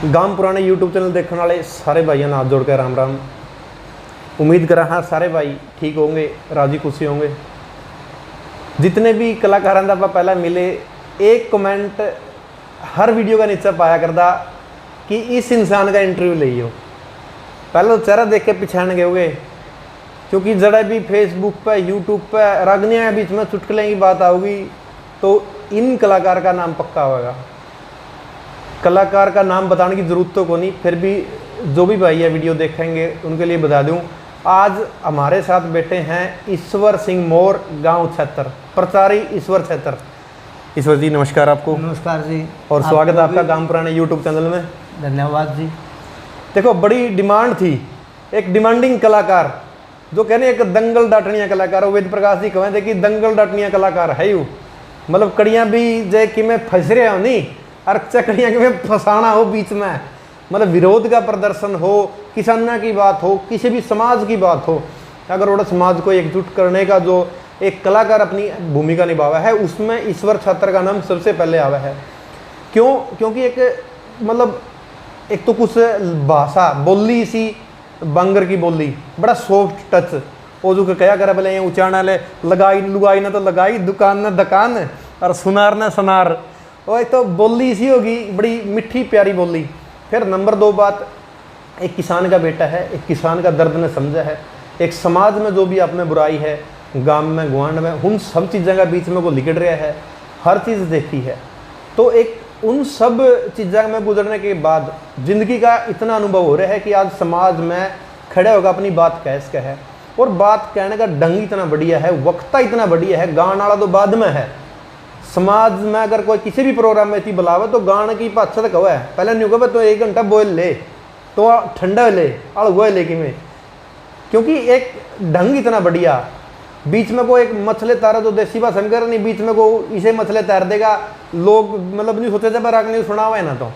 गांव पुराने YouTube channel देखने वाले सारे भाइयों हाथ जोड़ कर राम राम। उम्मीद कर रहा सारे भाई ठीक होंगे, राजी खुशी होंगे। जितने भी कलाकारों का आप पहला मिले, एक कमेंट हर वीडियो का नीचे पाया करता कि इस इंसान का इंटरव्यू ले हो। पहले तो चेहरा देख के पहचान गए होगे, क्योंकि जरा भी फेसबुक पे यूट्यूब पे रागनिया बीच में चुटकुले की बात आओगी तो इन कलाकार का नाम पक्का होगा। कलाकार का नाम बताने की ज़रूरत तो को नहीं, फिर भी जो भी भाई ये वीडियो देखेंगे उनके लिए बता दूं, आज हमारे साथ बैठे हैं ईश्वर सिंह मोर, गांव छतर, प्रचारी ईश्वर छतर। ईश्वर जी नमस्कार आपको। नमस्कार जी, और स्वागत है आपका गांव पुराने यूट्यूब चैनल में। धन्यवाद जी। देखो, बड़ी डिमांड थी, एक डिमांडिंग कलाकार जो कहने एक दंगल डाटनिया कलाकार, वेद प्रकाश जी कहें थे कि दंगल डाटनिया कलाकार है यू, मतलब कड़ियाँ भी जय कि मैं फंस रहा हूँ नहीं, और चकड़ियाँ कि मैं फंसाना हो बीच में, मतलब विरोध का प्रदर्शन हो, किसाना की बात हो, किसी भी समाज की बात हो, अगर वो समाज को एकजुट करने का जो एक कलाकार अपनी भूमिका निभावा है, उसमें ईश्वर छतर का नाम सबसे पहले आवा है। क्यों? क्योंकि एक मतलब एक तो कुछ भाषा बोली सी बांगर की बोली, बड़ा सॉफ्ट टच, वो जो क्या करे बोले उचारना ले, लगाई लुगाई ना तो लगाई, दुकान ना दुकान, और सुनार ना सुनार, वो एक तो बोली सी होगी, बड़ी मिठी प्यारी बोली। फिर नंबर 2 बात, एक किसान का बेटा है, एक किसान का दर्द ने समझा है, एक समाज में जो भी आप में बुराई है, गांव में गुआंढ में, उन सब चीज़ों का बीच में को लिकड़ रहा है, हर चीज़ देखी है। तो एक उन सब चीज़ों में गुजरने के बाद ज़िंदगी का इतना अनुभव हो रहा है कि आज समाज में खड़े होकर अपनी बात कैस कहे, और बात कहने का ढंग इतना बढ़िया है, वक्ता इतना बढ़िया है, गान वाला तो बाद में है। समाज में अगर कोई किसी भी प्रोग्राम में इतनी बुलावे तो गान की भाषा तो कहो है, पहले नहीं कहो तो 1 घंटा बोल ले तो ठंडा ले अड़ हुआ ले कि में, क्योंकि एक ढंग इतना बढ़िया, बीच में को एक मछले तारा जो देसी भाषा में कर नहीं, बीच में को इसे मछले तैर देगा, लोग मतलब नहीं सोचे जब राग नहीं सुना हुआ है ना।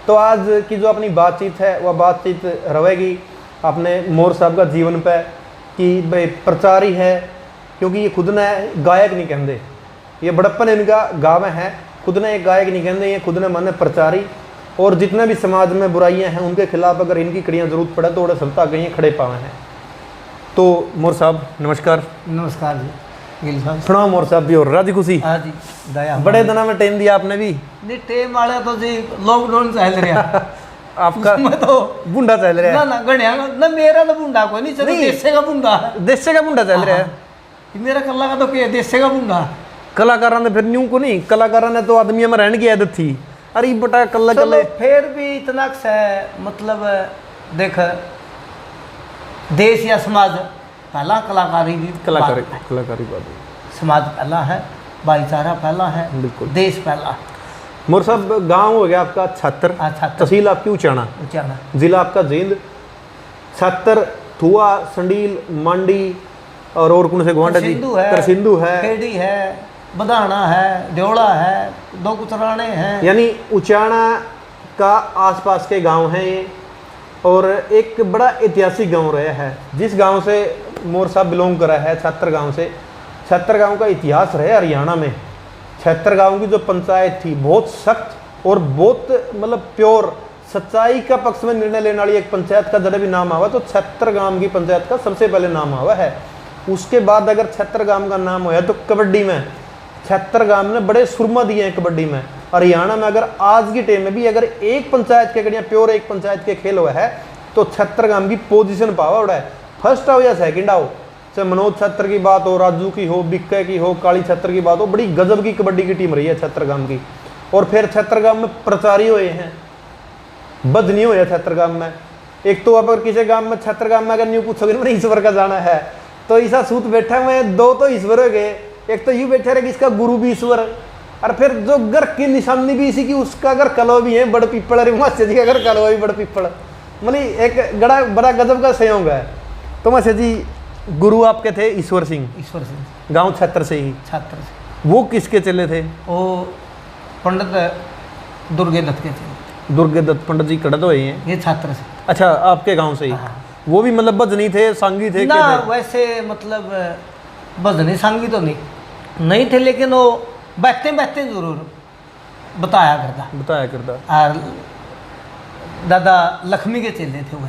तो आज की जो अपनी बातचीत है वह बातचीत रहेगी अपने मोर साहब का जीवन पे, कि भाई प्रचारी है, क्योंकि ये खुद ने गायक नहीं कहते, ये बड़प्पन इनका गाँव है, खुद ने एक गायक नहीं कहते, ये खुद ने माने प्रचारी, और जितने भी समाज में बुराइयां हैं उनके खिलाफ अगर इनकी कड़ियाँ जरूरत पड़े तो बड़े सत्ता कहीं खड़े पावे हैं। तो मोर साहब नमस्कार। नमस्कार जी, गिल साहब सुनाओ मोर साहब भी और राजी खुशी। हाँ जी, दया। बड़े दिनों में टाइम दिया आपने भी। नहीं टेम वाले तो जी लॉकडाउन चल रहा आपका तो बुंडा चल रहा है ना गणिया ना, मेरा तो बुंडा कोई नहीं, चलो देशे का बुंडा है, देशे का बुंडा चल रहा है, मेरा कल्ला का तो क्या देशे का बुंडा। कलाकारों ने फिर न्यू को नहीं, कलाकारों ने तो आदमी में रहने की आदत थी, अरे बटा कल्ला कल्ले फिर भी इतना है, मतलब देख देश या समाज पहला, कलाकारी भी कलाकारी बात, समाज पहला है, भाईचारा पहला है, बिल्कुल देश पहला। मोर साहब गांव हो गया आपका छतर, तहसील आपकी उचाना, जिला आपका जींद, छतर, थुआ, संडील, मांडी और कौन से गुआंढा जी, करसिंधु है, खेड़ी है, बदाना है, ड्योड़ा है, 2 कुतराने हैं, यानी उचाना का आसपास के गांव हैं ये, और एक बड़ा ऐतिहासिक गांव रहा है। जिस गांव से मोर साहब बिलोंग करा है, छतर गांव से, छतर गांव का इतिहास रहे हरियाणा में। छतर गांव की जो पंचायत थी बहुत सख्त और बहुत मतलब प्योर सच्चाई का पक्ष में निर्णय लेने वाली एक पंचायत का जब भी नाम आवा तो छतर गांव की पंचायत का सबसे पहले नाम आवा है। उसके बाद अगर छतर गांव का नाम होया तो कबड्डी में छतर गांव ने बड़े सुरमा दिए हैं कबड्डी में। हरियाणा में अगर आज की टाइम में भी अगर एक पंचायत के कड़ियाँ प्योर एक पंचायत के खेल हुआ है तो छतर गांव की पोजीशन पावा उड़ा है, फर्स्ट आओ या सेकंड आओ। चाहे मनोज छतर की बात हो, राजू की हो, बिक्के की हो, काली छतर की बात हो, बड़ी गजब की कबड्डी की टीम रही है छतर गांव की। और फिर छतर गांव में प्रचारी हुए हैं, बद नहीं हुआ छतर गांव में। एक तो अगर किसी गांव में छतर गांव में अगर न्यू पूछोगे ना ईश्वर का जाना है तो ऐसा सूत बैठा हुए 2 तो ईश्वर हो गए, एक तो यूँ बैठे रहे कि इसका गुरु भी ईश्वर, और फिर जो घर की निशानी भी इसी की, उसका अगर कलो भी है बड़ पिप्पल, अरे मास्टर जी का अगर कलो भी बड़ पिप्पल, मतलब एक बड़ा गजब का संयोग है। तो मास्टर जी गुरु आपके थे ईश्वर सिंह, गांव छतर से ही, छतर से। वो किसके चले थे? वो पंडित दुर्गे दत्त के थे। दुर्गे दत्त पंडित जी कड़त हुए हैं, ये छतर से। अच्छा, आपके गांव से ही। वो भी मतलब भजनी थे, सांगी थे ना? वैसे मतलब भजनी सांगी तो नहीं थे, लेकिन वो बैठते जरूर बताया करता। और दादा लक्ष्मी के चेले थे वो।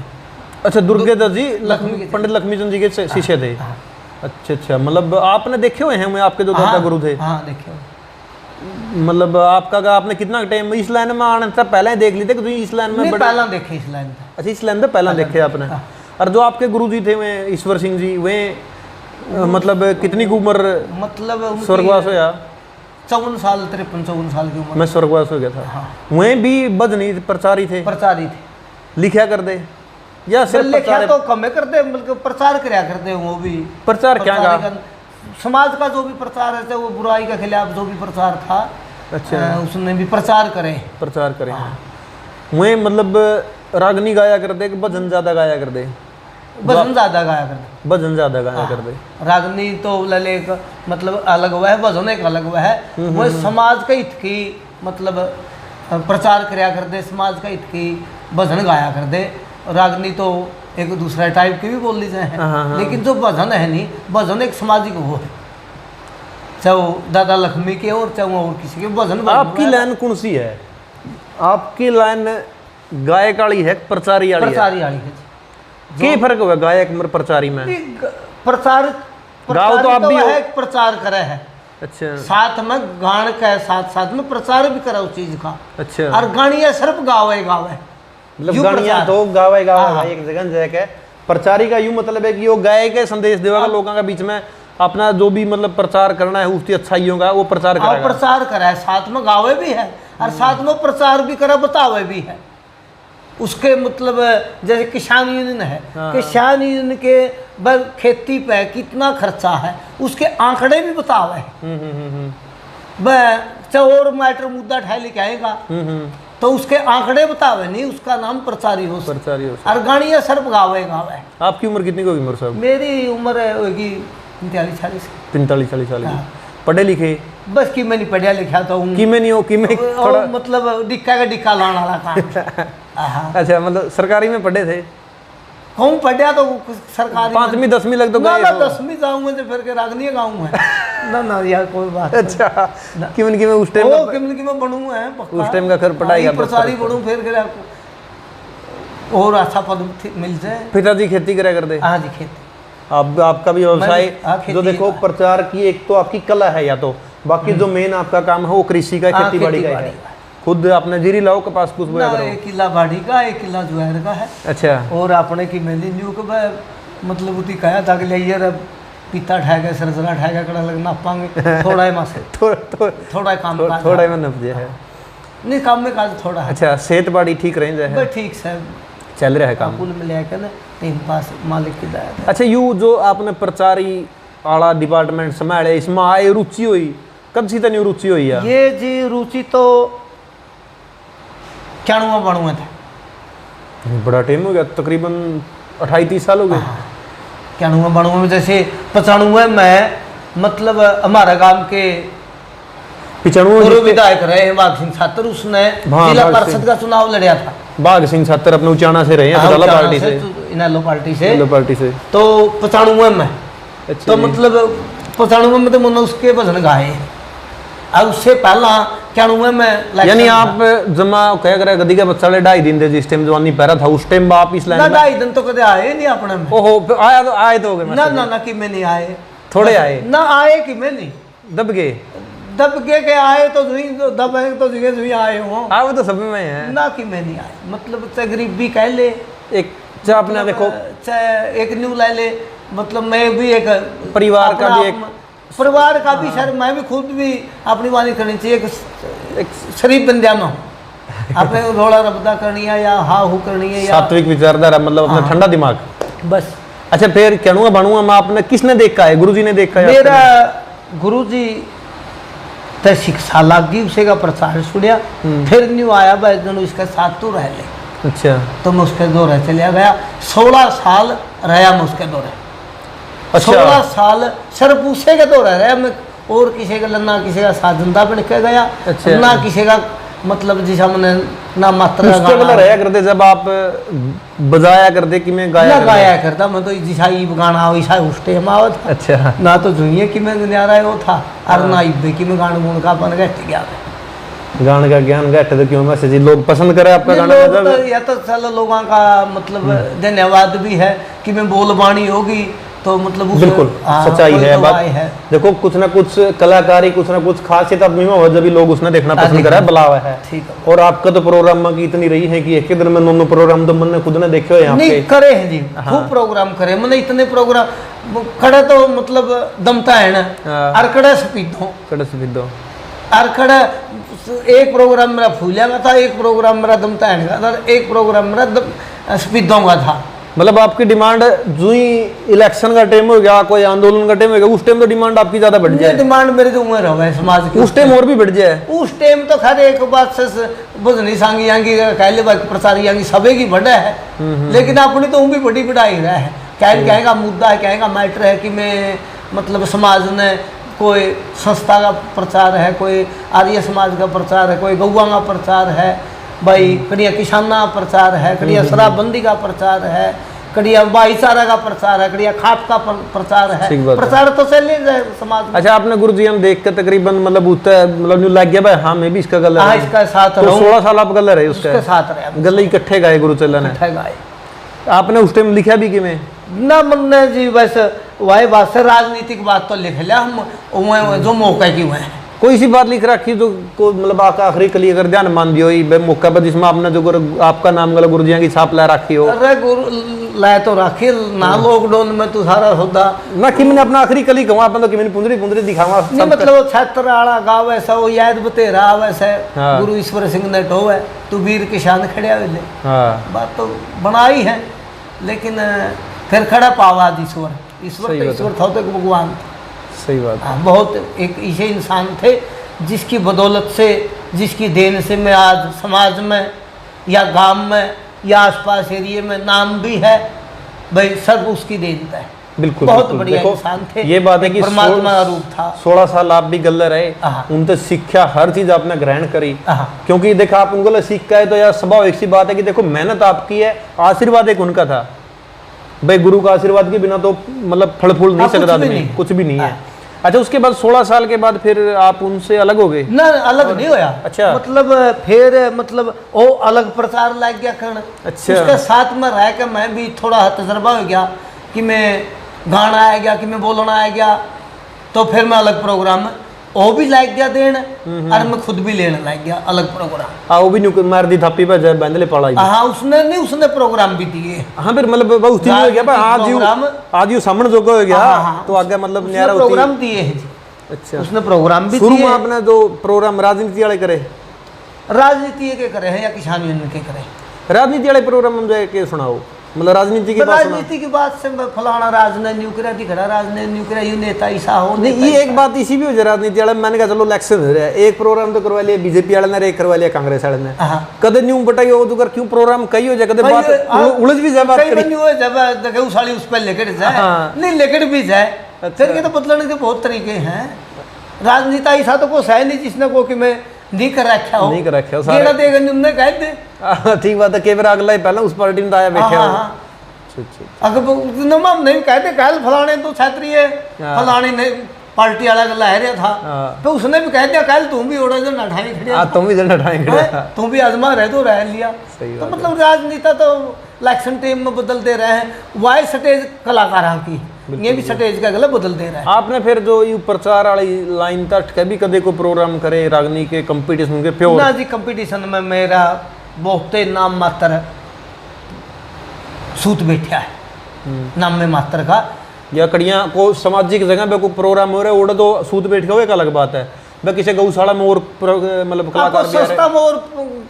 अच्छा, दुर्गेदास जी लक्ष्मी के पंडित लक्ष्मी चंद जी के शिष्य थे। हाँ। अच्छा अच्छा, मतलब आपने देखे हुए हैं आपके जो दादा गुरु थे? हाँ देखिए। मतलब आपका आपने कितना टाइम इस लाइन में आने से पहले ही देख ली थी कि इस लाइन में पहला देखे इस लाइन में। अच्छा, इस लाइन में पहला देखे आपने। और जो आपके गुरु जी थे वे ईश्वर सिंह जी, वे मतलब कितनी की उम्र मतलब स्वर्गवास हो? 54 साल 53-54 साल की उम्र मैं स्वर्गवास हो गया था। हाँ। वे भी भजनी प्रचारी थे? प्रचारी थे। लिखा कर दे या सिर्फ लिखा तो कम करते, मतलब प्रचार कराया करते वो भी। प्रचार क्या का? समाज का जो भी प्रचार है, वो बुराई के खिलाफ जो भी प्रचार था, अच्छा, उसने भी प्रचार करे। प्रचार करे। वे मतलब रागनी गाया कर दे कि भजन ज्यादा गाया कर दे? भजन ज्यादा गाया करते। भजन ज्यादा गाया कर दे। रागनी तो लले मतलब अलग वह है, भजन एक अलग वह है। वो समाज के हित की मतलब प्रचार कराया कर दे, समाज का हित की भजन गाया कर दे। रागनी तो एक दूसरा टाइप की भी बोल ली जाए, लेकिन जो भजन है नहीं, भजन एक सामाजिक वो है, चाहे वो दादा लक्ष्मी के और चाहे वो और किसी के भजन। आपकी लाइन कौन सी है? आपकी लाइन गायक वाली है प्रचारी वाली है? प्रचारी वाली है। क्या फर्क हुआ गायक और प्रचारी में? प्रचार गाओ तो आप भी है, प्रचार करे है। अच्छा, साथ में गान का साथ साथ में प्रचार भी करा उस चीज का। अच्छा, और गानिया सिर्फ गावे गावे, मतलब गानिया तो गावे गावे एक जगह जाके। प्रचारी का यूं मतलब है कि वो गाय के संदेश देगा लोगों के बीच में, अपना जो भी मतलब प्रचार करना है उसकी अच्छाइयों का वो प्रचार करेगा। प्रचार करा है, साथ में गावे भी है और साथ में प्रचार भी करा, बतावे भी है। उसके मतलब जैसे किसान यूनियन है, किसान यूनियन के बस खेती पे कितना खर्चा है उसके आंकड़े भी बतावे। वह और मैटर मुद्दा ठाई लेके आएगा तो उसके आंकड़े बतावे, नहीं उसका नाम प्रचारी हो। प्रचारी हो। और गानिया सिर्फ गावे गावे। आपकी उम्र कितनी होगी उम्र साहब? मेरी उम्र होगी 45-40। 45-40 साल की। पढ़े लिखे? बस कि मैं नहीं पढ़िया लिखा तो हूँ। कि मैं नहीं हो कि मैं थोड़ा मतलब डिक्का का डिक्का लाने वाला काम। अच्छा, मतलब सरकारी में पढ़े थे? कहूँ पढ़िया तो सरकारी 5वीं 10वीं लग तो गए। 10वीं जाऊँगा तो फिर के रागनी गाँव है ना यार कोई बात। अच्छा, किमन की मैं उस टाइम किमन की मैं बनूँ है उस टाइम का खैर पढ़ाई का प्रचारी बनूँ फिर के और अच्छा पद मिल जाए। पिताजी खेती करा कर दे? हाँ जी, खेती। अब आपका भी व्यवसाय जो देखो प्रचार की एक तो आपकी कला है, या तो बाकी जो मेन आपका काम है वो कृषि का, खेती बाड़ी का है। खुद आपने जीरी लाओ कपास कुछ बोया करो? 1 किला बाड़ी का, 1 किला ज्वार का है। अच्छा, और आपने की मेली न्यू को मतलब उती कहा था कि ले यार पीता ठाएगा सरसरा ठाएगा कड़ा लगना पाएंगे थोड़ा ही मासे थोड़ा काम थोड़ा ही नफ है नहीं काम में काज थोड़ा है। अच्छा, सेहत बाड़ी ठीक रह जाए? ठीक से चल रहा है काम कुल मिला के ना पास मालिक की दया। अच्छा, यू जो आपने प्रचारी वाला डिपार्टमेंट संभाले, इसमें आए रुचि हुई कब सी तनी रुचि हुई है? ये जी रुचि तो 91-92 था। बड़ा टाइम हो गया, तकरीबन 28-30 साल हो गए। 91-92 में जैसे 95 में मतलब हमारा गांव के 95 विधायक रहे बाघ सिंह छात्र, उसने जिला परिषद का चुनाव लड़ा था। बाघ सिंह छात्र अपने उचाना से रहे हैं, पार्टी से, इनेलो पार्टी से। तो 95 में तो मतलब 95 में तो मैंने उसके भजन गाए। और उससे पहला 91 में यानी आप जमा कह करे गदी का बच्चा ले 2.5 दिन थे जिस टाइम जवानी पहरा था, उस टाइम आप इस लाइन में 2.5 दिन तो कदे आए नहीं अपने में। ओहो, आए तो हो गए ना कि मैं नहीं आए, थोड़े आए ना आए कि मैं नहीं दब के आए तो दबे तो जगह आए हो। आप तो सब में है ना कि मैं नहीं आए, मतलब चाहे गरीबी कह ले, एक चाहे अपना देखो चाहे एक न्यू ले ले, मतलब मैं भी एक परिवार का भी एक परिवार का भी सर, मैं भी खुद भी अपनी वाणी करनी चाहिए, एक शरीफ बंदिया में आपने रोड़ा रबदा करनी है या हा हु करनी है, या सात्विक विचारधारा, मतलब अपना ठंडा दिमाग बस। अच्छा, फिर कहूँगा बनूंगा मैं, आपने किसने देखा है? गुरुजी ने देखा है? मेरा गुरुजी तो शिक्षा लागी, उसे का प्रचार सुनिया, फिर न्यू आया भाई इसका साथ तो रह ले। अच्छा, तो मैं उसके दौरे चलिया गया, 16 साल रहा मैं उसके दौरे। 16 साल सिर्फ उसे के दौरे रहा मैं, और किसी का ना किसी का साधनता बन के गया। अच्छा, ना किसी का मतलब जिस हमने ना मात्रा रहा करते, जब आप बजाया करते कि मैं गाया करता, मैं तो जिसा ईब गाना वैसा उस टाइम आवत। अच्छा, ना तो जुइए कि मैं गा रहा वो था, और ना ईब कि मैं गाना गुण का बन गया। गाने का ज्ञान घट तो क्यों मैसेज लोग पसंद करे आपका गाना लोग मतलब तो या तो चलो लोगों का मतलब धन्यवाद भी है कि मैं बोलबानी होगी तो मतलब उस- बिल्कुल हाँ, सच्चाई कोई है तो बात आए है। देखो कुछ ना कुछ कलाकारी कुछ ना कुछ खासियत आदमी में हो जब भी लोग उसने देखना पसंद करा बुलावा है ठीक है और आपका तो प्रोग्राम की इतनी रही है कि एक ही दिन में नौ प्रोग्राम तो मैंने खुद ने देखे हो यहाँ नहीं पे करे हैं जी हाँ। खूब प्रोग्राम करे मैंने इतने प्रोग्राम खड़े तो मतलब दमता है ना हाँ। अरकड़ा सपीदों कड़े से विद्दो अरकड़ा एक प्रोग्राम मेरा फूलिया का था एक प्रोग्राम मेरा दमता है का था एक प्रोग्राम मेरा सपीदों का था मतलब आपकी डिमांड जो ही इलेक्शन का टाइम हो गया कोई आंदोलन का टाइम हो गया उस टाइम तो डिमांड आपकी ज्यादा बढ़ ये जाए डिमांड मेरी तो उम्र है समाज की उस टाइम और भी बढ़ जाए उस टाइम तो खैर एक बात से बुझनी सांगी यांगी कहले बाकी प्रसारी यांगी सबे की बड़ा है लेकिन अपनी तो भी बड़ी बढ़ाई रहा है कहेगा मुद्दा है कहेगा मैटर है कि मैं मतलब समाज ने कोई संस्था का प्रचार है कोई आर्य समाज का प्रचार है कोई गौवा का प्रचार है भाई कड़िया किसाना का प्रचार है कड़िया शराबबंदी का प्रचार है कड़िया भाईचारा का प्रचार है कड़िया खाप का प्रचार है ठीक बात है। प्रचार तो चल जाए समाज में अच्छा आपने गुरु जी हम देख के तकरीबन मतलब उतना मतलब न्यू लग गया भाई हाँ मैं भी इसका गला हाँ इसका साथ तो रहूं 16 साल आप गला रहे उसके उसका साथ रहे गले इकट्ठे गाए गुरु चलन है इकट्ठे गाए आपने उस टाइम लिखा भी कि मैं ना मन जी वैसे वही बात से राजनीतिक बात तो लिख लिया हम वह जो मौके की वह कोई सी बात लिख रखी तो को मतलब आपका आखिरी कली अगर ध्यान मान दियो ये मौका पर जिसमें आपने जो आपका नाम गला गुरु जी की छाप ला रखी हो अरे गुरु लाए तो राखी ना लॉकडाउन में तो सारा होता ना कि मैंने अपना आखिरी कली कहूँ अपन तो कि मैंने पुंदरी पुंदरी दिखावा नहीं मतलब छत्र आला गाँव ऐसा वो याद बतेरा वैसे हाँ। गुरु ईश्वर सिंह ने ढो है तू वीर किसान खड़िया वेले हाँ बात तो बनाई है लेकिन फिर खड़ा पावा ईश्वर ईश्वर सही तो बात ईश्वर था तो एक भगवान सही बात हाँ, बहुत एक ऐसे इंसान थे जिसकी बदौलत से जिसकी देन से मैं आज समाज में या गांव में या आसपास एरिया में नाम भी है भाई सब उसकी देन है बिल्कुल बहुत बिल्कुल। बढ़िया देखो, इंसान थे ये बात है कि परमात्मा का रूप था 16 साल आप भी गल्ले रहे हाँ। उनसे शिक्षा हर चीज आपने ग्रहण करी हाँ। क्योंकि देखा आप उनको सीख का है तो यार स्वाभाविक सी बात है कि देखो मेहनत आपकी है आशीर्वाद एक उनका था भाई गुरु का आशीर्वाद के बिना तो मतलब फल फूल नहीं हाँ, कुछ सकता भी आदमी नहीं। कुछ भी नहीं है हाँ। अच्छा उसके बाद 16 साल के बाद फिर आप उनसे अलग हो गए ना अलग नहीं होया अच्छा। मतलब फिर मतलब वो अलग प्रचार लग गया करना अच्छा। उसके साथ में रह के मैं भी थोड़ा तजर्बा हो गया कि मैं गाना आ गया कि मैं बोलना आ गया तो फिर मैं अलग प्रोग्राम में वो भी लाग गया देन और मैं खुद भी लेने लग गया अलग प्रोग्राम वो भी न्यू मार दी थापी पे जाए बंदले पड़ा हाँ उसने नहीं उसने प्रोग्राम भी दिए हाँ फिर मतलब उस दिन हो गया भाई प्रोग्राम- आज यू सामने जो हो गया हाँ, हाँ। तो आगे मतलब उसने न्यारा प्रोग्राम होती दिए हैं अच्छा उसने प्रोग्राम भी शुरू में दिए आपने जो प्रोग्राम राजनीति वाले करे राजनीति के करे हैं या किसान यूनियन के करे राजनीति वाले प्रोग्राम हम जाए के सुनाओ मतलब राजनीति की बात सुनाओ राजनीति की बात से फलाना राजने न्यू करा दिखड़ा राजने न्यू करा यू नेता ऐसा हो नहीं नेता ये ऐसा। एक बात इसी भी हो जाए राजनीति वाले में, मैंने कहा चलो इलेक्शन हो रहा है एक प्रोग्राम तो करवा लिया बीजेपी वाले ने एक करवा लिया कांग्रेस वाले ने हाँ। कदे न्यू बटाई हो तो कर क्यों प्रोग्राम कई हो जाए कदे भाई, बात उलझ भी जाए बात कई करी बनी हुए जब देखे उस साली उस पर लेकर जाए हाँ। नहीं लेकर भी जाए अच्छा। फिर के तो बदलने के बहुत तरीके हैं राजनीति ऐसा तो कुछ है नहीं जिसने को कि मैं नहीं कर रखा हो नहीं कर रखा हो, सारे- गेड़ा देगा उन्होंने कह दे ठीक बात है केवल अगला ही पहले उस पार्टी में तो आया बैठे हाँ, हो हाँ। अच्छा, अच्छा। अगर हम नहीं कहते कल फलाने तो छात्री है हाँ। फलाने ने पार्टी वाला लह रहा था हाँ। तो उसने भी कह दिया कल तुम भी ओढ़ा जो नठाई खड़े हाँ तुम भी जन हटाएंगे हैं? तुम भी आजमा रहे तो रह लिया सही तो बात मतलब राजनीता तो इलेक्शन टाइम में बदलते रहे हैं वाई सटेज कलाकारों की ये भी सटेज का गला बदल दे रहा है आपने फिर जो ये प्रचार वाली लाइन तक कभी कदे को प्रोग्राम करे रागनी के कंपटीशन के प्योर ना जी कंपटीशन में मेरा बहुत नाम मात्र सूत बैठा है नाम में मात्र का या कड़ियाँ को सामाजिक जगह पे कोई प्रोग्राम हो रहा है ओड़ा तो सूत बैठ के हो एक अलग बात है वह किसी गौशाला में और मतलब कलाकार भी आ रहे सस्ता में और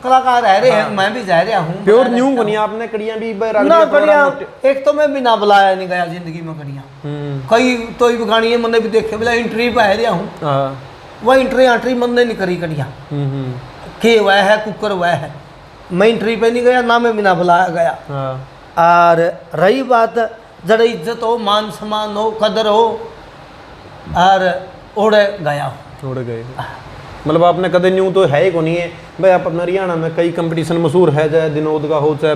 कलाकार रह रहे हैं मैं भी जा रहा हूँ प्योर न्यू बनी आपने कड़ियाँ भी रागनी ना का प्रोग्राम कड़िया एक तो मैं बिना बुलाया नहीं गया जिंदगी में कड़िया कई तो भी गाड़ी है मैंने भी देखे बोला इंटरव्यू पे आ रहा हूँ हाँ वह इंटरव्यू मैंने नहीं करी कड़िया के वह है कुकर वह है मैं इंटरव्यू पे नहीं गया ना मैं बिना बुलाया गया हाँ और रही बात जरा इज्जत हो मान सम्मान हो कदर हो और उड़े गया हो उड़ गए मतलब आपने कदे न्यू तो है ही को नहीं है भाई आप अपना हरियाणा में कई कंपटीशन मशहूर है चाहे दिनोद का हो चाहे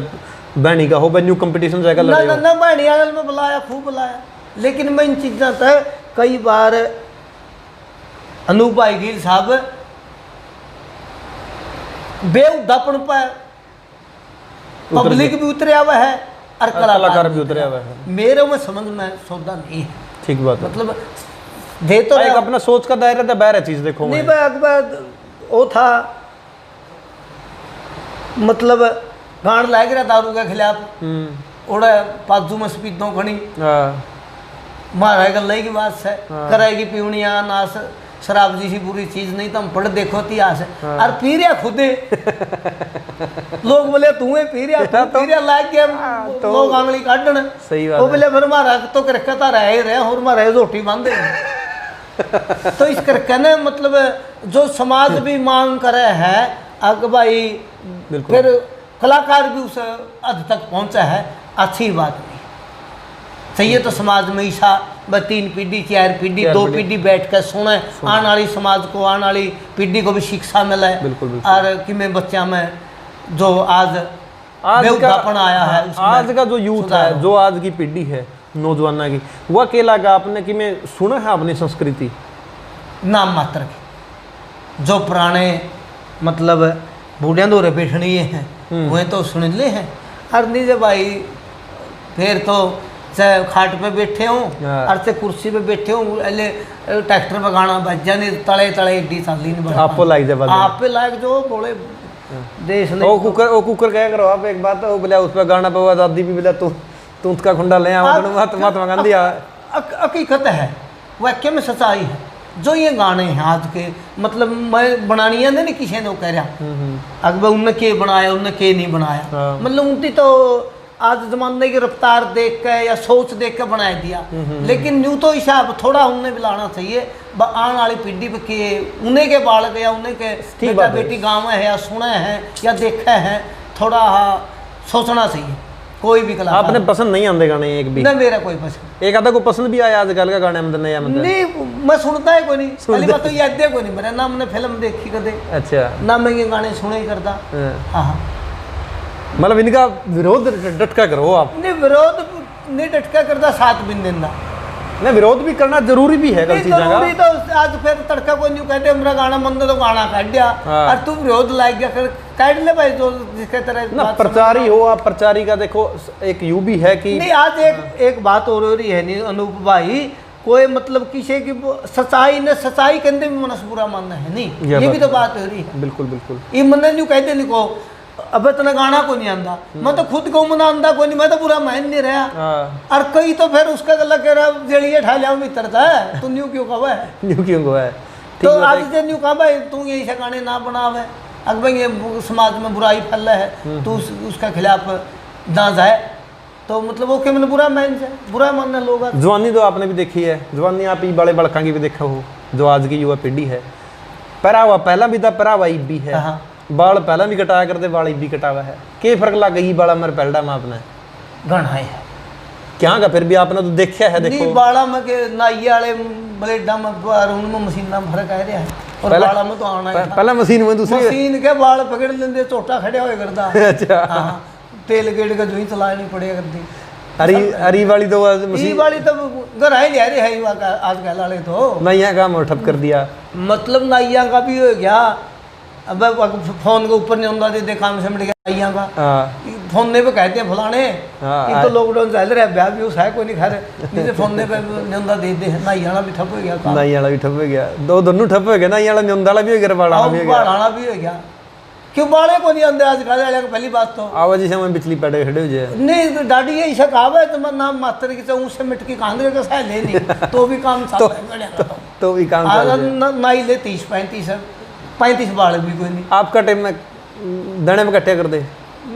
बैनी का हो भाई न्यू कंपटीशन जाएगा ना लड़े ना हो ना भाड़ियाल में बुलाया खूब बुलाया लेकिन मैं इन चीज़ों तक कई बार अनूप भाई गिल साहब बेउदापन पर पब्लिक भी उतरे हुआ है और कलाकार भी उतरे हुए हैं। मेरे में समझ में सौदा नहीं है। ठीक बात है। मतलब दे तो एक अपना सोच का दायरा था, बाहर है चीज देखो नहीं अकबर वो था मतलब गांड लाग रहा दारू के खिलाफ ओड़ा पाजू में स्पीडों खड़ी मारा गल की बात है करेगी पीवनिया नाश शराब जैसी बुरी चीज नहीं तो हम पढ़ देखो इतिहास और पी रहा खुदे लोग बोले तुम्हें पी रहा लाग के लोग आंगली काटन सही बात वो बोले फिर मारा तो करकता रहे और मारा रोटी बांधे तो इस करके ना मतलब जो समाज भी मांग करे है अग भाई फिर कलाकार भी उस हद तक पहुंचा है, अच्छी बात नहीं चाहिए। तो समाज में ईसा ब 3 पीढ़ी 4 पीढ़ी 2 पीढ़ी बैठ कर सुने आने वाली समाज को आने वाली पीढ़ी को भी शिक्षा मिले। और कि में बच्चा में जो आज बेउदापन आया है आज का जो यूथ है, जो आज की पीढ़ी है नौजवाना की, वह के लगा आपने कि मैं सुना है अपनी संस्कृति नाम मात्र की जो पुराने मतलब बूढ़िया दोरे बैठनी है वह तो सुन ले हैं। और नहीं जब भाई फिर तो चाहे खाट पे बैठे हूँ और चाहे कुर्सी पे बैठे हूँ अले ट्रैक्टर पे गाना बजा नहीं तले तले एडी साली नहीं आपको लाइक जब आप पे लाइक जो बोले देश ने वो कुकर क्या करो आप एक बात वो बोले उस पर गाना पे दादी भी बोले तू उसका खुंडा ले आओ महात्मा गांधी हकीकत है वाक्य में सच्चाई है। जो ये गाने हैं आज के मतलब मैं बनानी है नहीं किसी ने कह रहा अकबर उनने के बनाया उनने के नहीं बनाया मतलब उनकी तो आज जमाने की रफ्तार देख के या सोच देख के बना दिया। लेकिन न्यू तो हिसाब थोड़ा उन्हें भी लाना चाहिए आने वाली पीढ़ी पे के उन्हें के बालक या उन्हें के बेटा बेटी गाँव है या सुने हैं या देखे हैं थोड़ा सोचना चाहिए। कोई भी कला आपने पसंद नहीं आते गाने एक भी? ना मेरा कोई पसंद एक आधा को पसंद भी आया आजकल का गाने में नहीं नहीं मैं सुनता है कोई नहीं पहली बात तो याद है कोई नहीं मेरा ना मैंने फिल्म देखी कदे अच्छा ना मैं ये गाने सुने ही करता। हाँ मतलब इनका विरोध डटका करो आप? नहीं विरोध नहीं डटका करता साथ भी देना नहीं विरोध भी करना जरूरी भी है जरूरी तो आज फिर तड़का को न्यू कहते मेरा गाना मन तो गाना काट दिया और तू विरोध लाग गया फिर काट ले भाई जो जिसके तरह ना प्रचारी हो आप प्रचारी का देखो एक यू भी है कि नहीं आज एक बात और हो रही है नहीं अनूप भाई कोई मतलब किसी की सच्चाई ने सच्चाई के अंदर भी मनस बुरा मानना है नहीं ये भी तो बात हो रही है। बिल्कुल बिल्कुल ये मन न्यू कहते नहीं को अब इतना गाना को नहीं आंदा मैं तो खुद को मना आंदा को नहीं मैं तो पूरा मान नहीं रहा और कई तो फिर उसका गला कह रहा जड़िए ठा लिया मित्र था तू न्यू क्यों कहा है न्यू क्यों कहा है तो आज से न्यू कहा भाई तू ये ऐसे गाने ना बनावे अगर ये समाज में बुराई फैल रहा है तो उसका खिलाफ ना जाए तो मतलब वो क्या मैंने बुरा मान जाए बुरा मानना लोग। जवानी तो आपने भी देखी है जवानी आप ही बड़े बड़का की भी देखा हो जो आज की युवा पीढ़ी है पहरावा पहला भी था पहरावा भी है बाल पहला भी कटाया करते बाल भी कटावा है क्या फर्क लग गई बाला मेरे पहला में आपने गणा है क्या का फिर भी आपने तो देखा है देखो बाला में के नाई वाले ब्लेडा में बारून में मशीन में फर्क आ रहा है और बाला में तो आना है पहला मशीन में दूसरी मशीन के बाल पकड़ लेंदे चोटा खड़े होए करदा अच्छा हां तेल गेड़ के जो ही चलानी नहीं पड़ेगा करदी अरी वाली तो मशीन वाली तो घर आई ले रहे है आज कल वाले तो नाइया का ठप कर दिया मतलब नाइया का भी हो गया अब फोन के ऊपर नहीं होता दे काम से मिट गया नाइया का फोन पे कहते हैं फलाने तो लॉकडाउन चल रहा है ब्याह भी है कोई नहीं खा रहे नहीं तो फोन पे न्योंदा दे दे नाई वाला भी ठप हो गया नाई वाला भी ठप हो गया दोनों ठप हो गया नाई वाला न्योंदा वाला भी हो गया बाड़ा भी हो गया बाड़ा भी हो गया क्यों बाड़े को नहीं आंदे आज काले वाले पहली बात तो आवाज से मैं बिचली पड़े खड़े हो जाए नहीं तो डाडी ये ऐसा कहा है तो मैं नाम मात्र की चाहूं से मिट की कांदरे का सह ले नहीं तो भी काम तो भी काम नाई ले 30-35 बाल भी कोई नहीं। आपका टाइम में दाने में इकट्ठे कर दे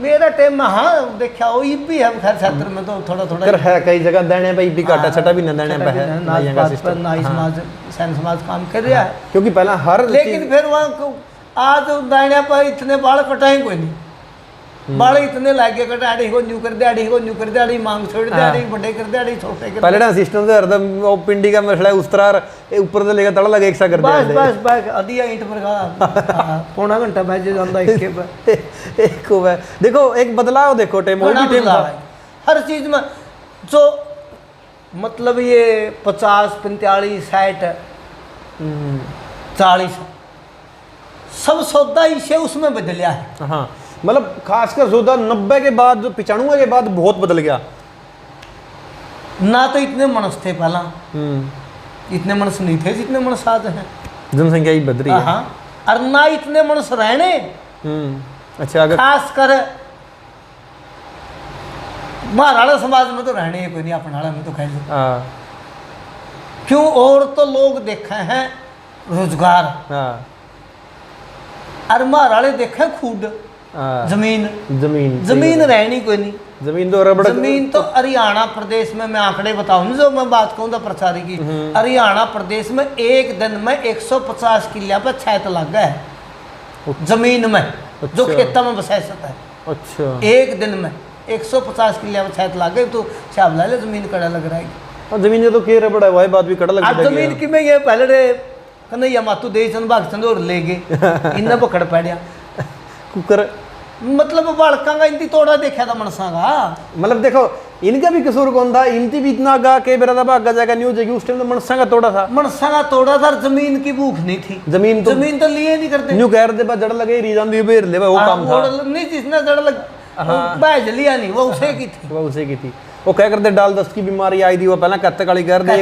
मेरा टाइम में हाँ देखा वो भी है खैर क्षेत्र में तो थोड़ा थोड़ा कर है कई जगह दाने पे भी काटा छटा भी न दाने पे है नाई का सिस्टम नाई समाज सैन समाज काम कर रहा है क्योंकि पहला हर लेकिन फिर वहाँ आज दाने पर इतने बाल कटाए कोई नहीं बाल इतने लागे कटाड़ी को न्यू कर दियाड़ी मांग छोड़ दियाड़ी बड़े कर दियाड़ी छोटे कर पहले ना सिस्टम से हरदम वो पिंडी का मसला उस्तरा ऊपर से लेकर तड़ा लगे एक सा कर दिया बस अधिया ईंट पर का पौना घंटा बैठ जाता इसके पर एक को देखो एक बदलाव देखो टाइम वो भी टाइम हर चीज में जो मतलब ये 50 45 60 40 सब सौदा इसे उसमें बदलिया है। हाँ, मतलब खासकर सौदा 90 के बाद 95 के बाद बहुत बदल गया। ना तो इतने मनुष्य थे पहला, इतने मनुष्य नहीं थे जितने मनुष्य आज हैं। जनसंख्या ही बदल रही है। हाँ, और ना इतने मनुष्य रहने। अच्छा, अगर खासकर महाराणा समाज में तो रहने ही कोई नहीं, अपनाड़ा में तो कह लो। हाँ क्यों? और तो लोग देखे हैं रोजगार, हाँ और महाराणे देखे खुद हाँ, जमीन। जमीन जमीन रहनी कोई नहीं। जमीन तो रबड़, जमीन तो हरियाणा प्रदेश में, मैं आंकड़े बताऊं जो मैं बात कहूँ तो प्रचारी की, हरियाणा प्रदेश में एक दिन में 150 किलिया पर छत लग गया है जमीन में, जो अच्छा। खेतों में बसा सकता है। अच्छा, एक दिन में 150 किलिया पर छत लग गई तो छाप ला ले, जमीन कड़ा लग रहा है। और जमीन ये तो के रबड़ है, वही बात भी कड़ा लग आज जमीन की में ये पहले रे कन्हैया मातू दे चंद भाग चंद और ले गए इन्ना पकड़ पड़िया। कुकर, मतलब बालका का इनती तोड़ा देखा था मनसा का। मतलब देखो इनका भी कसूर कौन था, इनती भी इतना गा के बेरा भागा जाएगा न्यूज है कि उस टाइम तो मनसा का तोड़ा था। मनसा का तोड़ा था, जमीन की भूख नहीं थी। जमीन तो लिए नहीं करते। न्यू कह रहे थे जड़ लगे रीजन दी बेर ले, वो काम था। नहीं जिसने जड़ लग बैज लिया नहीं, वो उसे की थी। वो उसे की थी। वो क्या करते डाल दस्त की बीमारी आई थी, वो पहले कत्ते काली कर दे,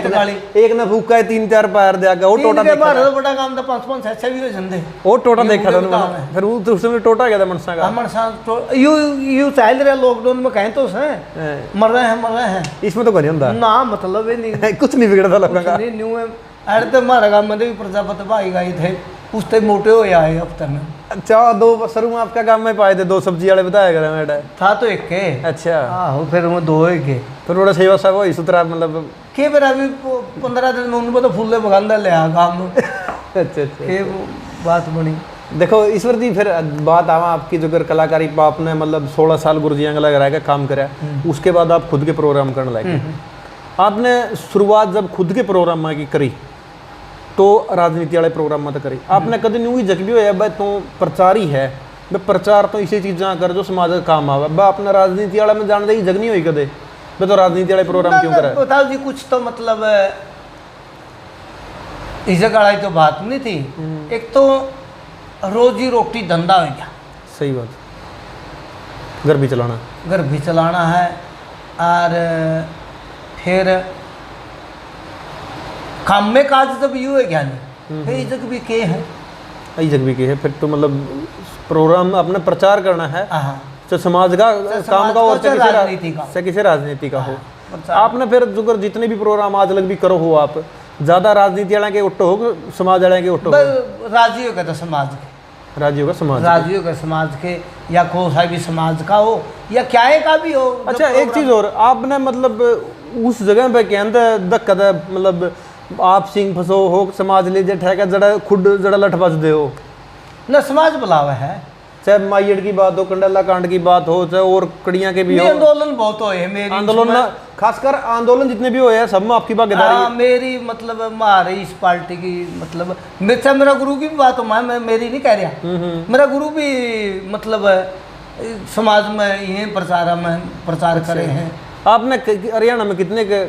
एक ने फूका है 3-4 पैर दे आगे, वो टोटा देखा था। बड़ा काम था, 5-5 6 भी हो जाते। वो टोटा देखा था उन्होंने, फिर वो उसमें टोटा गया था मनसा का। मनसा यू चल रहा लॉकडाउन में कहें तो मर रहे हैं। इसमें तो नहीं होता ना, मतलब ही नहीं कुछ नहीं बिगड़ता लोगों का। नहीं न्यू है। अरे तो हमारा गाँव में भी प्रजापति भाई गए थे, उससे मोटे हो आए हफ्ते में। अच्छा, 2 शुरू में आपका गांव में पाए थे 2 सब्जी वाले बताया कर मेरा था तो एक के। अच्छा, आहो, फिर वो 2 ही के, फिर बड़ा सेवा सा वही सुतरा, मतलब के फिर अभी 15 दिन में उनको तो फूले बगांदा ले आ गाँव में। अच्छा अच्छा, ये बात बनी। देखो ईश्वर जी, फिर बात आवा आपकी जो कलाकारी आपने मतलब 16 साल गुरु जी अंगला लगा के काम करा, उसके बाद आप खुद के प्रोग्राम करने लगे। आपने शुरुआत जब खुद के प्रोग्राम की करी तो राजनीति वाले प्रोग्राम में तो करी आपने, कभी नहीं हुई जख्मी हो भाई तू प्रचारी है, मैं प्रचार तो इसी चीज़ा कर जो समाज का काम आवे, भाई अपना राजनीति वाला में जान दे जग नहीं हुई कदे, मैं तो राजनीति वाले प्रोग्राम क्यों करा? बताओ जी, कुछ तो मतलब इस जगह तो बात नहीं थी। एक तो रोजी रोटी धंधा हो गया। सही बात, घर भी चलाना है, और फिर काम में काज जब यू है क्या नहीं, फिर इज्जत भी के है, इज्जत भी के है। फिर तो मतलब प्रोग्राम अपने प्रचार करना है, तो समाज का काम का और से किसी राजनीति का हो। आपने फिर जो जितने भी प्रोग्राम आज लग भी करो हो, आप ज़्यादा राजनीति वाले के उठो हो, समाज वाले के उठो? राजियों का तो समाज के, राज्यों का समाज के, या कोई भी समाज का हो या क्या का भी हो। अच्छा, एक चीज़ और, आपने मतलब उस जगह पे क्या धक्का मतलब आप सिंह फसो हो समाज ले ठहका जड़ा खुद जड़ा लठ बज दे हो ना, समाज बुलावा है। चाहे माइयड़ की बात हो, कंडला कांड की बात हो, चाहे और कड़ियाँ के भी हो, आंदोलन बहुत हो है मेरी, आंदोलन खासकर आंदोलन जितने भी हुए हैं सब में आपकी भागीदारी। मेरी मतलब हमारी इस पार्टी की मतलब मेरा गुरु की भी बात हो, मैं मेरी नहीं कह रहा, मेरा गुरु भी मतलब समाज में ये प्रचार करे हैं। आपने हरियाणा में कितने के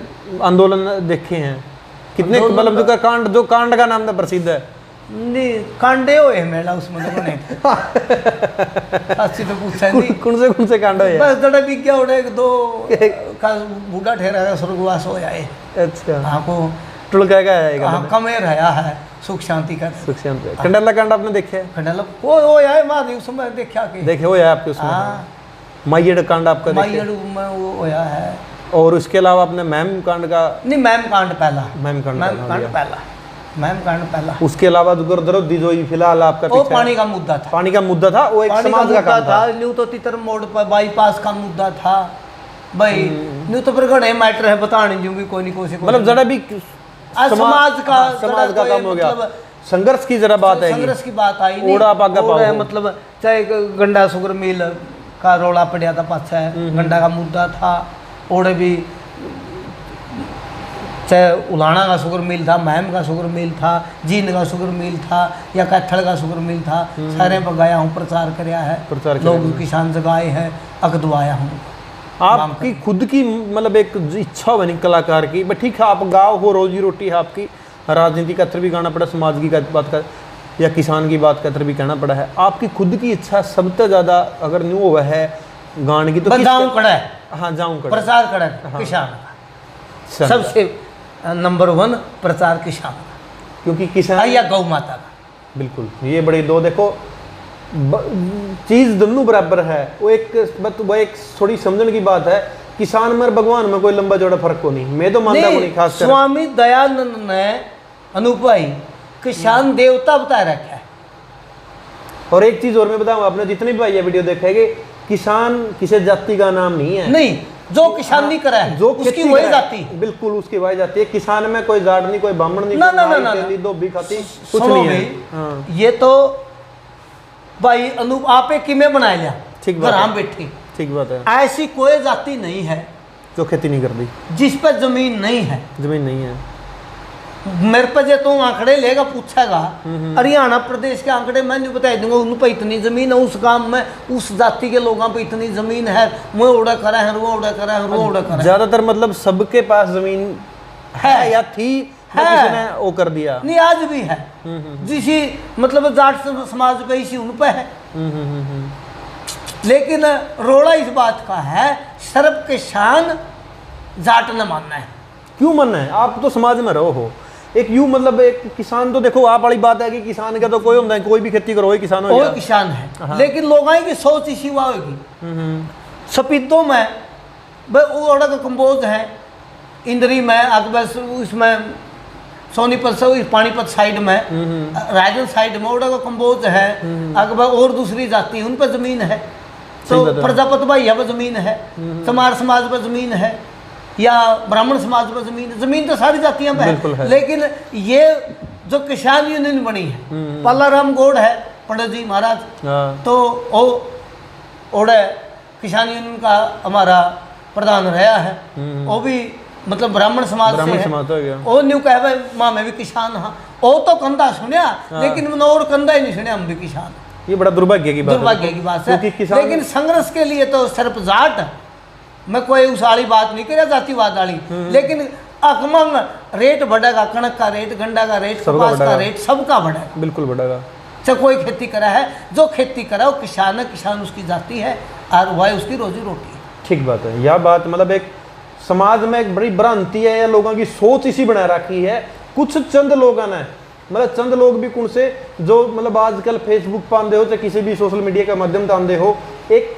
आंदोलन देखे हैं, कितने मतलब जो कांड का नाम तो प्रसिद्ध है? नहीं, कांडे हुए मेला उसमें तो नहीं अच्छी तो पूछा नहीं कौन से कांड हुए? बस जड़ा भी क्या उड़े 2 का बूढ़ा ठहरा है, स्वर्गवास हो जाए। अच्छा, हाँ को टुलका का है, हाँ कमे रहा है, सुख शांति का। सुख शांति। कंडला कांड आपने देखे? कंडला वो यार मार उसमें देखा के देखे हो या आपके उसमें? माइयड़ कांड आपका देखे? माइयड़ में वो होया है। और उसके अलावा आपने मैम कांड का? नहीं, मैम कांड पहला। उसके अलावा दुर्दरोधी जो फिलहाल आपका वो पानी का मुद्दा था, वो एक समाज का काम था। न्यू तो तितर मोड़ पर बाईपास का मुद्दा था भाई, न्यू तो फिर घने मैटर है बताने जो भी कोई नहीं कोई मतलब जरा भी समाज का काम हो गया, संघर्ष की जरा बात है, संघर्ष की बात आई नहीं, मतलब चाहे गंडा शुगर मिल का रोला पड़ा था, पाछा गंडा का मुद्दा था, और भी चाहे उलाना का शुगर मिल था, महम का शुगर मिल था, जींद का शुगर मिल था, या कैथल का शुगर मिल था, सारे पर गया हूँ, प्रचार कराया है, लोग किसान जगाए हैं, अगदवाया हूँ। आपकी खुद की मतलब एक इच्छा बनी कलाकार की, बट ठीक है आप गाँव हो, रोजी रोटी है आपकी, राजनीति का भी गाना पड़ा, समाज की बात कर, या किसान की बात करते भी कहना पड़ा है, आपकी खुद की इच्छा सबसे ज़्यादा अगर न्यू हुआ है गाने की तो गाँव कड़ा है, हाँ जाऊँ कड़ा प्रचार कड़ा है किसान का, सबसे नंबर 1 प्रचार किसान का, क्योंकि किसान या गौ माता का। बिल्कुल, ये बड़ी दो देखो चीज़ दोनों बराबर है। वो एक थोड़ी समझने की बात है, किसान में और भगवान में कोई लंबा चौड़ा फर्क को नहीं, मैं तो मानता हूँ नहीं। खास स्वामी दयानंद ने अनुपाई किसान देवता बताया रखा है। और एक चीज और मैं बताऊं, आपने जितने भी भाई ये वीडियो देखेंगे, किसान किसी जाति का नाम नहीं है, नहीं, जो किसानी करा है जो उसकी वही जाति, बिल्कुल उसकी वही जाति है। किसान में कोई जाट नहीं, कोई ब्राह्मण नहीं, ना ना ना ना धोबी खाती कुछ नहीं है। हाँ। ये तो भाई अनूप आपे किमें बनाया लिया, ठीक बात हम बैठे, ठीक बात है। ऐसी कोई जाति नहीं है जो खेती नहीं करती, जिस पर जमीन नहीं है, जमीन नहीं है। मेरे पे जो तू आंकड़े लेगा पूछेगा, हरियाणा प्रदेश के आंकड़े मैं नहीं बता दूंगा, उन पर इतनी जमीन है, उस गांव में उस जाति के लोगों पे इतनी जमीन है, वो उड़ा करा है, वो उड़ा करा है, वो उड़ा करा है। ज्यादातर मतलब सबके पास जमीन है या थी, किसी ने वो कर दिया नहीं, आज भी है। जिसी मतलब जाट समाज पे इसी उन पे है। लेकिन रोड़ा इस बात का है, सर्व किसान जाट ने मानना है। क्यों मानना है? आप तो समाज में रहो हो, एक यूं मतलब एक किसान तो देखो, आप वाली बात है कि किसान का तो कोई होता है, कोई भी खेती करो वही किसान हो, कोई किसान है। हाँ। लेकिन लोगों की सोच इसी हुआ होगी। सपीतों में वो का कंपोज है, इंद्री में अकबर उसमें सोनीपत से पानीपत साइड में, रायगढ़ साइड में ओडा का कंपोज है, अकबर और दूसरी जाति उन पर जमीन है, तो प्रजापत भाई पर जमीन है, चमार समाज पर जमीन है, या ब्राह्मण समाज पर जमीन तो सारी जातियां पे है। लेकिन ये जो किसान यूनियन बनी है, पल्लाराम गौड़ है पंडित जी महाराज, तो वो ओडे किसान यूनियन का हमारा प्रधान रहा है, वो भी मतलब ब्राह्मण समाज से है। वो न्यू कहे भाई माँ मैं भी किसान हाँ, वो तो कंधा सुनिया, लेकिन मैंने और कंधा ही नहीं सुनिया, हम भी किसान। ये बड़ा दुर्भाग्य की बात है। लेकिन संघर्ष के लिए तो सिर्फ जाट, मैं कोई उस वाली बात नहीं कर जातिवाद वाली, लेकिन अकमंग रेट बढ़ेगा, कणक का रेट, गंडा का रेट, कपास का रेट सबका बढ़ेगा, बिल्कुल बढ़ेगा। चाहे कोई खेती करा है, जो खेती करा वो किसान है, किसान उसकी जाति है और वह उसकी रोजी रोटी है। ठीक बात है। यह बात मतलब एक समाज में एक बड़ी भ्रांति है, या लोगों की सोच इसी बना रखी है। कुछ चंद लोग ने मतलब चंद लोग भी कौन से जो मतलब आजकल फेसबुक पर आंदे हो, चाहे किसी भी सोशल मीडिया का माध्यम से आंदे हो, एक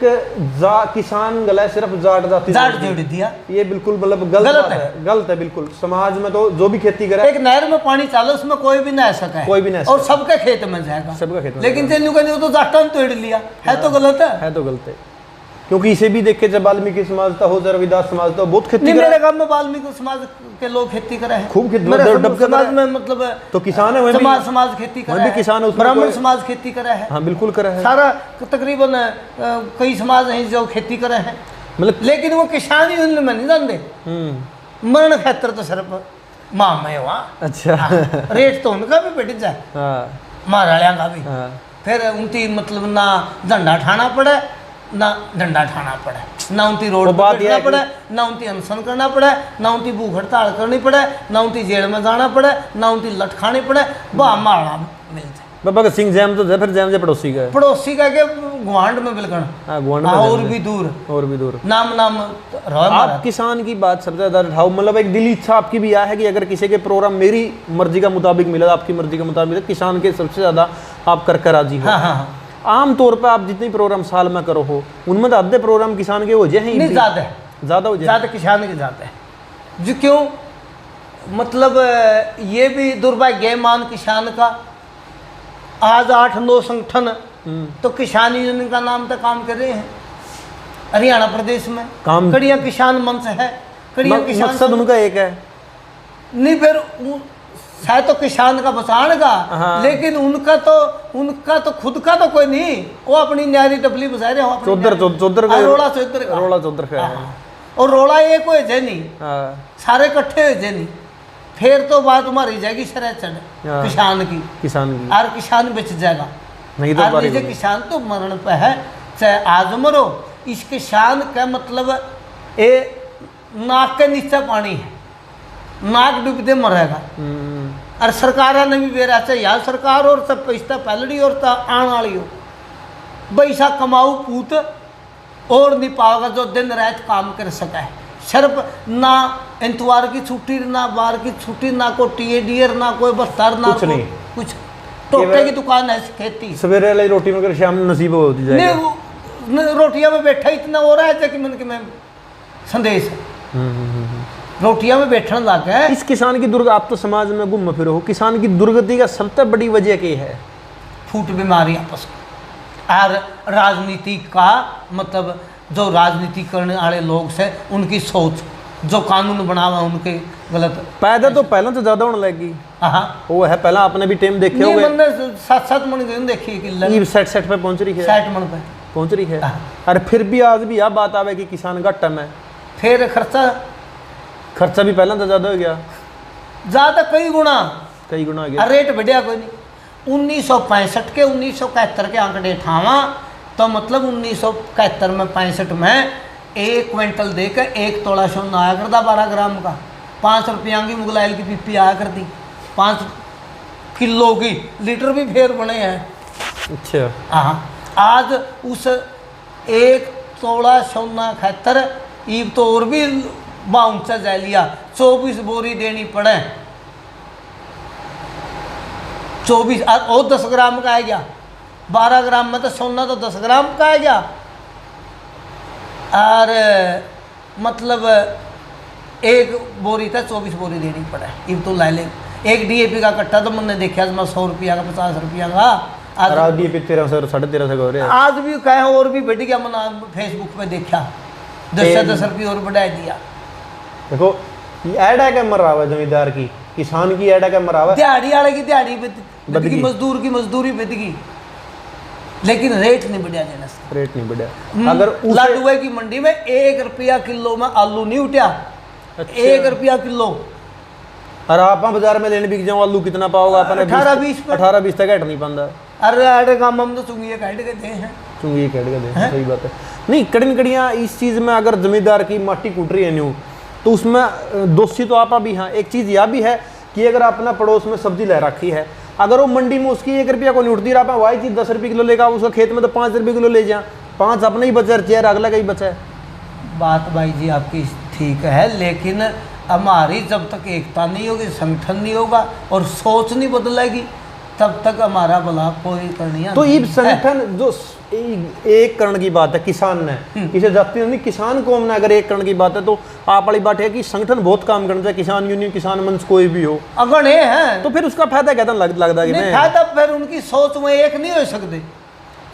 किसान गला सिर्फ जाट जाति जोड़ दिया, ये बिल्कुल मतलब गलत है, गलत है बिल्कुल। समाज में तो जो भी खेती करे, एक नहर में पानी चालो उसमें कोई भी नहा सका है, कोई भी नहीं, और सबके खेत में जाएगा, सबका खेत में। लेकिन तो जाटा ने तोड़ लिया है, तो गलत है तो गलत है। क्योंकि इसे भी देखे जब वाल्मीकि समाज था हो, रविदास समाज था, बहुत खेती मेरे गांव में वाल्मीकि समाज के लोग खेती करे हैं, खूब खेती समाज में मतलब तो किसान है, समाज खेती करे है, किसान, ब्राह्मण समाज खेती करे है, हाँ बिल्कुल करे है, सारा तकरीबन कई समाज हैं जो खेती करे हैं, मतलब लेकिन वो किसान ही उनमें नहीं जानते। मरण क्षेत्र तो सिर्फ माँ में हुआ, अच्छा रेट तो उनका भी बेटी जाए, महारालिया का भी, फिर उनकी मतलब ना झंडा ठाना पड़े, ना डंडा ठाना पड़े, ना उनकी रोड पर बैठना पड़े, ना उनकी अनशन करना पड़े, ना उनकी भूख हड़ताल करनी पड़े, ना उनकी जेल में जाना पड़े, ना उनकी लठ खानी पड़े, वह मारना मिलता है। भगत सिंह जैम तो फिर जैम से पड़ोसी का के गुआंड में बिलकण, और भी दूर नाम आप किसान की बात सबसे ज्यादा उठाओ, मतलब एक दिली इच्छा आपकी भी है कि अगर किसी के प्रोग्राम मेरी मर्जी का मुताबिक मिला, आपकी मर्जी का मुताबिक मिला, किसान के सबसे ज्यादा आप कर राजी हो। हाँ। आम तौर पर आप जितने प्रोग्राम साल में करो हो, उनमें आधे प्रोग्राम किसान के हो जाए नहीं, ज्यादा किसान के जाते हैं जो, क्यों मतलब ये भी दुर्भाग्य मान किसान का, आज 8-9 संगठन तो किसान यूनियन का नाम तक काम कर रहे हैं हरियाणा प्रदेश में, काम कड़िया किसान मंच है, कड़िया किसान मकसद उनका एक है नहीं, फिर शायद तो किसान का बचाने का, लेकिन उनका तो खुद का तो कोई नहीं, वो अपनी न्यारी टपली बजा रहे हो, चौधर रोड़ा का, और रोड़ा एक हो जाए नहीं, सारे इकट्ठे हो जाए नहीं, फिर तो बात हमारी जाएगी शरह चढ़ किसान की और किसान बेच जाएगा, नहीं तो किसान तो मरण पे है, चाहे आज मरो। इस किसान का मतलब ये नाक के नीचे पानी है, नाक डूबते मरेगा, और सरकारा ने भी बेरा चाहे या सरकार और सब पैसा पहलड़ी और आने वाली हो पैसा कमाऊ पूत और नहीं पाओगा जो दिन रात काम कर सका है। सिर्फ ना इतवार की छुट्टी ना बार की छुट्टी ना कोई टीएडीआर ना कोई बस्तर ना कुछ नहीं। कुछ टोटे की दुकान है खेती सवेरे वाली रोटी में शाम में नसीब होती जाएगी। नहीं रोटियां में बैठा इतना हो रहा है कि मन के मैं संदेश रोटियां में बैठने लग गए। इस किसान की दुर्ग आप तो समाज में घूम फिरो हो, किसान की दुर्गति का सबसे बड़ी वजह क्या है? फूट बीमारी आपस में और राजनीति का मतलब जो राजनीति करने वाले लोग से उनकी सोच जो कानून बनावा उनके गलत पैदा तो पहले तो ज्यादा होने लगी। हाँ वो है पहले आपने भी टाइम देखे नहीं होंगे। मैंने 7-7 मन गए देखी कि सेट पे पहुंच रही है, 60 मन पे पहुंच रही है। हाँ। अरे फिर भी आज भी यह बात आवे कि किसान का टम है, फिर खर्चा भी पहले तो ज्यादा हो गया, ज़्यादा कई गुना हो गया। रेट बढ़िया कोई नहीं। 1965 के 1971 के आंकड़े ठावा तो मतलब 1971 में 65 में 1 क्विंटल देकर 1 तोला सोना आया करता 12 ग्राम का। 5 रुपया की मुगलाइल की पीपी आया करती, 5 किलो की लीटर भी फेर बने हैं। अच्छा हाँ आज उस 1 तोला सोना खातर ईब तो और भी बाउंसा जा लिया 24 बोरी देनी पड़े 24 और 10 ग्राम का आ गया। 12 ग्राम में तो सोना तो 10 ग्राम का आ गया और मतलब 1 बोरी था 24 बोरी देनी पड़े। इब तो ला ले एक डीएपी का कट्टा तो मैंने देखा मैं 100 रुपया का 50 रुपया का आज डीएपी 1300 1350 हो रहे हैं। आज भी कहे और भी बढ़ गया। मैंने फेसबुक पे देखा 10 रुपये और बढ़ा दिया। देखो ऐड है क्या मरा हुआ जमींदार की, किसान की ऐड है क्या मरा हुआ, दिहाड़ी वाले की दिहाड़ी बदगी, मजदूर की मजदूरी बदगी, लेकिन रेट नहीं बढ़िया देना से। रेट नहीं बढ़िया। अगर लाडुए की मंडी में 1 रुपया किलो में आलू नहीं उठा। अच्छा। 1 रुपया किलो। और आप बाजार में लेने बिक जाओ आलू कितना पाओगा? 18-20 तक हट नहीं पाता। अरे काम हम तो चुंगी काट के दे हैं, चुंगी काट के दे, सही बात है। नहीं कड़िन कड़ियाँ इस चीज़ में अगर जमींदार की माटी कूट रही है न्यू तो उसमें दोषी तो आप भी। हाँ एक चीज़ यह भी है कि अगर अपना पड़ोस में सब्जी ले रखी है, अगर वो मंडी में उसकी 1 रुपया को नहीं उठती रहा वही चीज़ 10 रुपये किलो लेगा, उसका खेत में तो 5 रुपये किलो ले जा, 5 अपने ही बचा चेयर अगला का ही बचा है। बात भाई जी आपकी ठीक है, लेकिन हमारी जब तक एकता नहीं होगी, संगठन नहीं होगा और सोच नहीं बदलेगी तब तक हमारा भला कोई करनी है। तो ये संगठन जो एक करण की बात है किसान ने किसी जाति नहीं, किसान कौम ने अगर एक करण की बात है तो आप वाली बात है कि संगठन बहुत काम करना चाहिए। किसान यूनियन किसान मंच कोई भी हो अगर ये है तो फिर उसका फायदा कहता लगता है कि फायदा फिर उनकी सोच में एक नहीं हो सकते।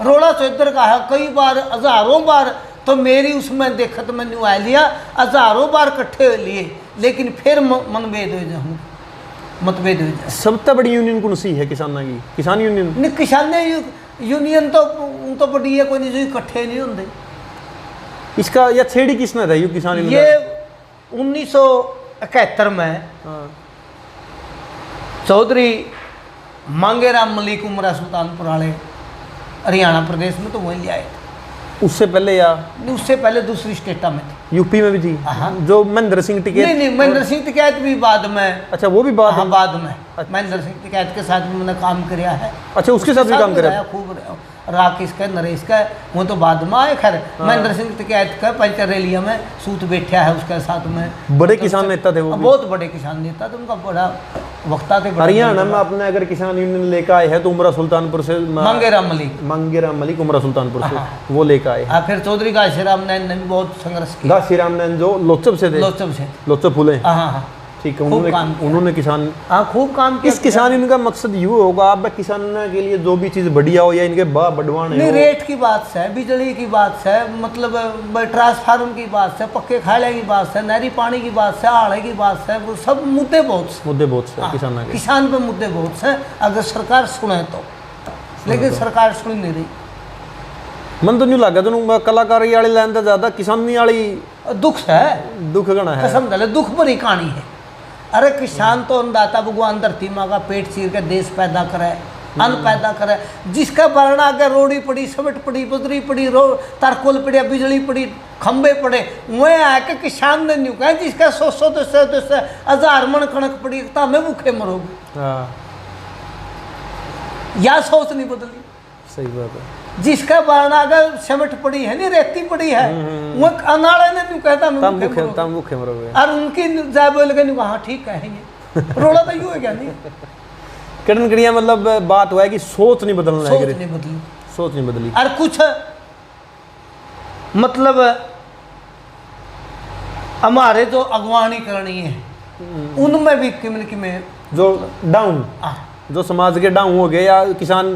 रोड़ा चौधर का है कई बार हजारों बार तो मेरी उसमें देखत में न्यू आ लिया, हजारों बार इकट्ठे हो लिए लेकिन फिर मनभेद हो जाए, मतभेद हो जाए। सबसे बड़ी यूनियन कौन सी है किसान की? किसान यूनियन नहीं, किसान यूनियन तो बड़ी है कोई नहीं जो इकट्ठे नहीं होंगे। इसका या छेड़ी किसने था यू किसान यूनियन? ये 1971 में चौधरी मांगेराम मलिक उमरा सुल्तानपुर वाले हरियाणा प्रदेश में तो वहीं ले आए। उससे पहले या उससे पहले दूसरी स्टेटा में थी, यूपी में भी थी जो महेंद्र सिंह टिकैत। नहीं महेंद्र सिंह टिकैत भी बाद में। अच्छा वो भी बाद में महेंद्र सिंह टिकैत के साथ भी मैंने काम किया है। अच्छा उसके साथ भी काम किया खूब। राकेश का नरेश का वो तो बाद में आए। खैर महेंद्र सिंह टिकैत का पंचर रेलिया में सूत बैठा है उसके साथ में। बड़े किसान नेता थे वो, बहुत बड़े किसान नेता थे, उनका बड़ा वक्ता थे। हरियाणा में अपने अगर किसान यूनियन लेकर आए हैं तो उमरा सुल्तानपुर से मांगेराम मलिक उमरा सुल्तानपुर से वो लेकर आए। फिर चौधरी घासीराम नैन ने भी बहुत संघर्ष किया। घासीराम नैन जो लोचब से थे, लोचब फूले। हाँ ठीक है, उन्होंने किसान खूब काम किया। इस किसान यूनियन का मकसद यूँ होगा आप किसानों के लिए जो भी चीज़ बढ़िया हो या इनके बढ़वाने नहीं, रेट की बात से, बिजली की बात से, मतलब ट्रांसफार्मर की बात से, पक्के खाले की बात से, नहरी पानी की बात से, आड़े की बात से, वो सब मुद्दे बहुत से किसान पे मुद्दे बहुत से। अगर सरकार सुने तो, लेकिन सरकार सुन नहीं रही। मन तो नहीं लगा तेन कलाकारी वाली लाइन तो ज्यादा किसानी वाली दुख है, दुख गणा है, कसम दले दुख भरी कहानी है। अरे किसान तो अन्नदाता भगवान धरती माँ का पेट चीर के देश पैदा करे, अन्न पैदा करे। जिसका वर्ण आगे रोड़ी पड़ी, सवट पड़ी, बजरी पड़ी, तारकोल पड़िया, बिजली पड़ी, खंबे पड़े, वह आके किसान ने न्यू कहा जिसका 100 हजार मन कणक पड़ी तो हमें भूखे मरोगे। हाँ या सोच नहीं बदली। सही बात है। जिसका वर्ण आगे सवट पड़ी है नहीं, रेती पड़ी है, वो अनाड़े ने न्यू कहता तम भूखे मरोगे। और उनकी जाए बोल के न्यू हाँ ठीक है ये रोड़ा तो यूं है क्या नहीं। किरण कड़िया मतलब बात हुआ है कि सोच नहीं बदलना है, सोच नहीं बदली, सोच नहीं बदली। और कुछ मतलब हमारे जो अगवानी करनी है उनमें भी किमें जो डाउन, जो समाज के डाउन हो गए या किसान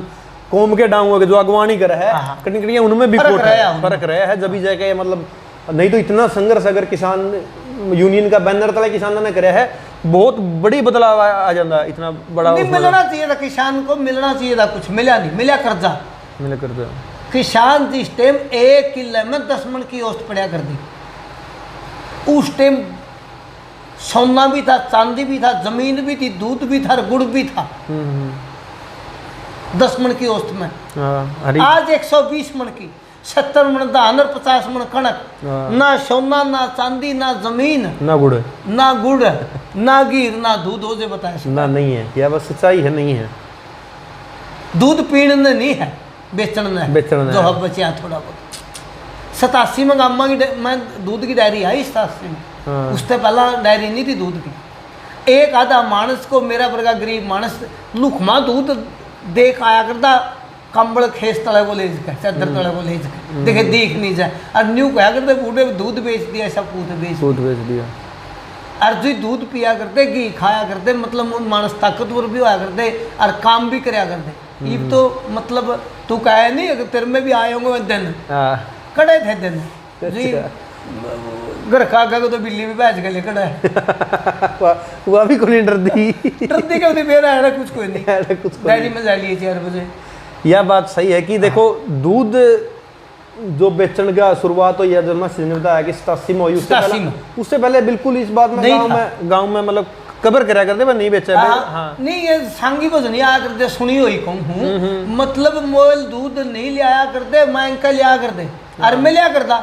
कौम के डाउन हो गए, जो अगवानी कर है किरण कड़िया, उनमें भी फर्क रहा है। जब जाके मतलब नहीं तो इतना संघर्ष अगर किसान यूनियन का बैनर तले किसानों ने करे है, बहुत बड़ी बदलाव आ जाता। इतना बड़ा नहीं मिलना चाहिए था किसान को, मिलना चाहिए था, कुछ मिला नहीं, मिला कर्जा मिले करते। किसान जिस टाइम 1 किले में 10 मन की औसत पड़ा कर दी, उस टाइम सोना भी था, चांदी भी था, जमीन भी थी, दूध भी था, गुड़ भी था 10 मन की औसत में। आज 120 मन की, 70 मन धान और 50 मन कणक, ना सोना ना चांदी ना जमीन ना गुड़ ना गिर ना दूध हो, जो बताए ना नहीं है, या बस सच्चाई है, नहीं है। दूध पीने नहीं है, बेचने जो हब बचे थोड़ा बहुत। 87 में गामा की मैं दूध की डायरी आई 87 में, उससे पहला डायरी नहीं थी दूध की। एक आधा मानस को, मेरा वर्गा गरीब मानस लुखमा दूध देख आया करता, कंबल खेस तले को ले जाए, चादर तले को ले जाए, देखे देख नहीं जाए, और न्यू कहा करते बूढ़े दूध बेच दिया, सब पूत बेच दिया। और जो दूध पिया करते, घी खाया करते, मतलब मानस ताकतवर भी होया करते और काम भी कराया करते। ये तो मतलब तू कहे नहीं अगर तेरे में भी आए होंगे दिन, कड़े थे दिन जी, घर खा खा तो बिल्ली भी बैठ गए कड़ा वह भी कोई डरती क्यों थी, मेरा है कुछ कोई नहीं, कुछ डायरी में जा लिए 4 बजे। यह बात सही है कि देखो दूध जो बेचने का शुरुआत हुई है, जब मैं सीजन बताया कि 87 में हुई, उससे पहले बिल्कुल इस बात में गांव में मतलब कबर करा करते पर नहीं बेचा। नहीं ये सांगी भजन आया करते, सुनी हुई कहूँ, मतलब मोल दूध नहीं लिया करते, मैं इनका लिया करते और मैं लिया करता